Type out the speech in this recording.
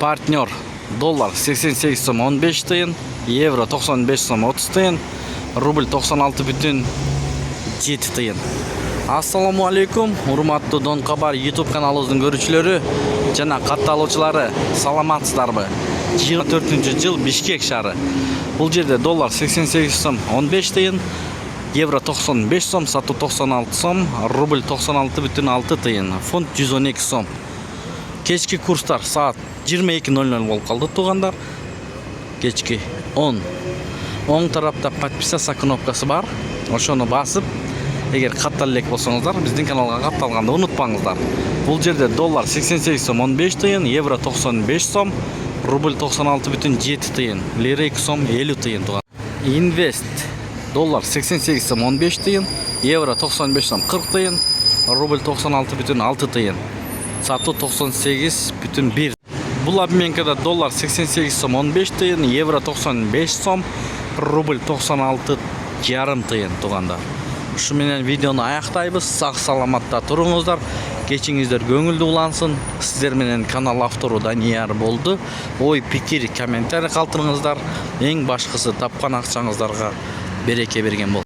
Партнер доллар 88 сом 15 тиын, евро 95 сом 30 тиын, рубль 96,7 тиын. Ассаламу алейкум, урматтуу Дон Кабар YouTube каналыбыздын көрүүчүлөрү жана катталуучулары, саламатсыздарбы? 24-жыл Бишкек шаары. Бул жерде доллар 88 сом 15 тиын, евро 95 сом, сатуу 96 сом, рубль 96,6 тиын, фунт 112 сом. Кечки курстар саат 22:00 болуп калды туугандар. Кечки 10. Оң тарапта подписаться кнопкасы бар. Ошону басып, эгер каттала элек болсоңуздар, биздин каналга катталганды унутпаңыздар. Бул жерде доллар 88 сом 15 тиын, евро 95 сом, рубль 96,7 тиын, лира 2 сом 50 тиын тууган. Инвест доллар 88 сом 15 тиын, евро 95 сом 40 тиын, рубль 96,6 тиын, сатуу 98,1. Бул обменкада доллар 88 сом 15 тиын, евро 95 сом, рубль 96,5 тиын туугандар. Ушу менен видеону аяктайбыз. Сак саламатта туруңуздар. Кечиңиздер көңүлдүү улансын. Сиздер менен канал автору Данияр болду. Ой, пикир, комментарий калтырыңыздар. Эң башкысы тапкан акчаңыздарга береке берген болсун.